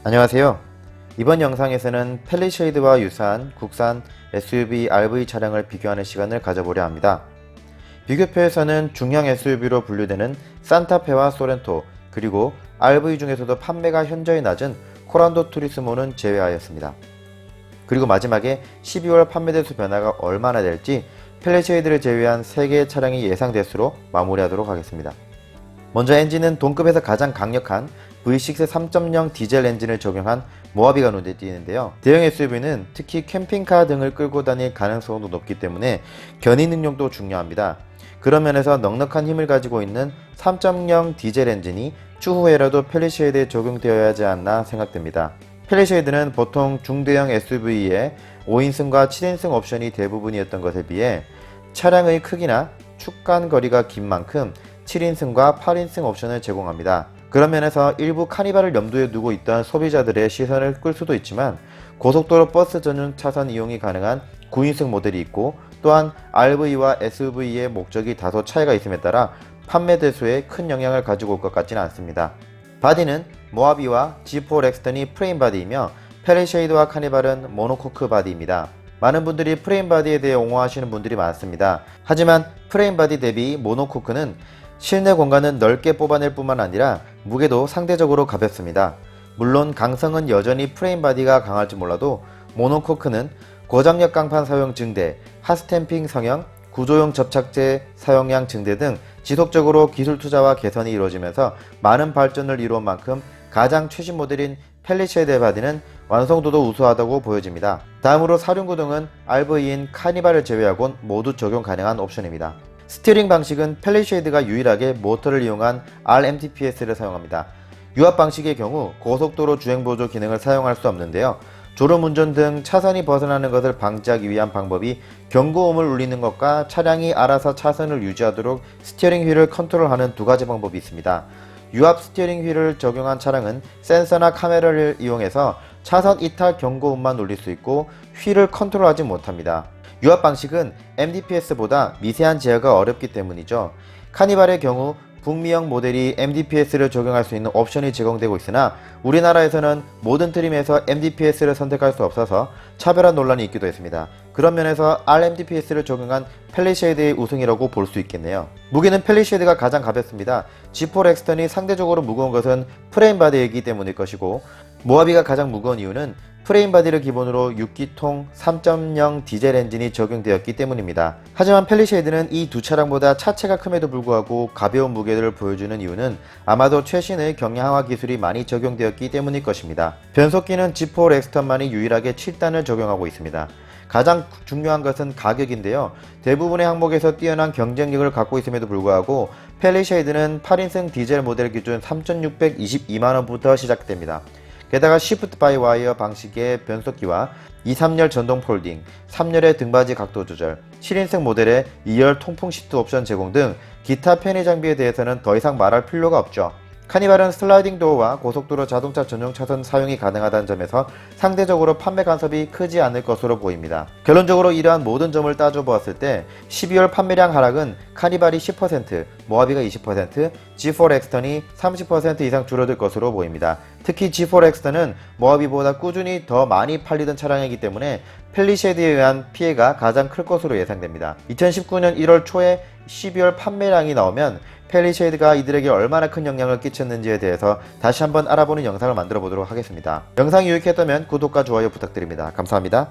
안녕하세요. 이번 영상에서는 팰리쉐이드와 유사한 국산 SUV RV 차량을 비교하는 시간을 가져보려 합니다. 비교표에서는 중형 SUV로 분류되는 산타페와 소렌토, 그리고 RV 중에서도 판매가 현저히 낮은 코란도 투리스모는 제외하였습니다. 그리고 마지막에 12월 판매 대수 변화가 얼마나 될지 팰리쉐이드를 제외한 3개의 차량이 예상대수로 마무리하도록 하겠습니다. 먼저 엔진은 동급에서 가장 강력한 V6 3.0 디젤 엔진을 적용한 모하비가 눈에 띄는데요. 대형 SUV는 특히 캠핑카 등을 끌고 다닐 가능성도 높기 때문에 견인 능력도 중요합니다. 그런 면에서 넉넉한 힘을 가지고 있는 3.0 디젤 엔진이 추후에라도 팰리쉐이드에 적용되어야 하지 않나 생각됩니다. 팰리쉐이드는 보통 중대형 SUV에 5인승과 7인승 옵션이 대부분이었던 것에 비해 차량의 크기나 축간 거리가 긴 만큼 7인승과 8인승 옵션을 제공합니다. 그런 면에서 일부 카니발을 염두에 두고 있던 소비자들의 시선을 끌 수도 있지만 고속도로 버스 전용 차선 이용이 가능한 9인승 모델이 있고, 또한 RV와 SUV의 목적이 다소 차이가 있음에 따라 판매 대수에 큰 영향을 가지고 올 것 같지는 않습니다. 바디는 모하비와 G4 렉스턴이 프레임 바디이며 팰리쉐이드와 카니발은 모노코크 바디입니다. 많은 분들이 프레임 바디에 대해 옹호하시는 분들이 많습니다. 하지만 프레임 바디 대비 모노코크는 실내 공간은 넓게 뽑아낼 뿐만 아니라 무게도 상대적으로 가볍습니다. 물론 강성은 여전히 프레임 바디가 강할지 몰라도 모노코크는 고장력 강판 사용 증대, 핫스탬핑 성형, 구조용 접착제 사용량 증대 등 지속적으로 기술 투자와 개선이 이루어지면서 많은 발전을 이루은 만큼 가장 최신 모델인 팰리쉐이드 바디는 완성도도 우수하다고 보여집니다. 다음으로 사륜구동은 RV인 카니발을 제외하곤 모두 적용 가능한 옵션입니다. 스티어링 방식은 팰리쉐이드가 유일하게 모터를 이용한 RMTPS를 사용합니다. 유압 방식의 경우 고속도로 주행보조 기능을 사용할 수 없는데요. 졸음운전 등 차선이 벗어나는 것을 방지하기 위한 방법이 경고음을 울리는 것과 차량이 알아서 차선을 유지하도록 스티어링 휠을 컨트롤하는 두 가지 방법이 있습니다. 유압 스티어링 휠을 적용한 차량은 센서나 카메라를 이용해서 차선 이탈 경고음만 울릴 수 있고 휠을 컨트롤하지 못합니다. 유압 방식은 MDPS보다 미세한 제어가 어렵기 때문이죠. 카니발의 경우 북미형 모델이 MDPS를 적용할 수 있는 옵션이 제공되고 있으나 우리나라에서는 모든 트림에서 MDPS를 선택할 수 없어서 차별화 논란이 있기도 했습니다. 그런 면에서 RMDPS를 적용한 팰리쉐이드의 우승이라고 볼 수 있겠네요. 무게는 팰리쉐이드가 가장 가볍습니다. G4 렉스턴이 상대적으로 무거운 것은 프레임 바디이기 때문일 것이고, 모하비가 가장 무거운 이유는 프레임 바디를 기본으로 6기통 3.0 디젤 엔진이 적용되었기 때문입니다. 하지만 팰리쉐이드는 이 두 차량보다 차체가 큼에도 불구하고 가벼운 무게를 보여주는 이유는 아마도 최신의 경량화 기술이 많이 적용되었기 때문일 것입니다. 변속기는 G4 렉스턴만이 유일하게 7단을 적용하고 있습니다. 가장 중요한 것은 가격인데요. 대부분의 항목에서 뛰어난 경쟁력을 갖고 있음에도 불구하고 팰리쉐이드는 8인승 디젤 모델 기준 3,622만원부터 시작됩니다. 게다가 시프트 바이 와이어 방식의 변속기와 2, 3열 전동 폴딩, 3열의 등받이 각도 조절, 7인승 모델의 2열 통풍 시트 옵션 제공 등 기타 편의 장비에 대해서는 더 이상 말할 필요가 없죠. 카니발은 슬라이딩 도어와 고속도로 자동차 전용 차선 사용이 가능하다는 점에서 상대적으로 판매 간섭이 크지 않을 것으로 보입니다. 결론적으로 이러한 모든 점을 따져보았을 때 12월 판매량 하락은 카니발이 10%, 모하비가 20%, G4 렉스턴이 30% 이상 줄어들 것으로 보입니다. 특히 G4 렉스턴은 모하비보다 꾸준히 더 많이 팔리던 차량이기 때문에 팰리쉐이드에 의한 피해가 가장 클 것으로 예상됩니다. 2019년 1월 초에 12월 판매량이 나오면 팰리쉐이드가 이들에게 얼마나 큰 영향을 끼쳤는지에 대해서 다시 한번 알아보는 영상을 만들어 보도록 하겠습니다. 영상이 유익했다면 구독과 좋아요 부탁드립니다. 감사합니다.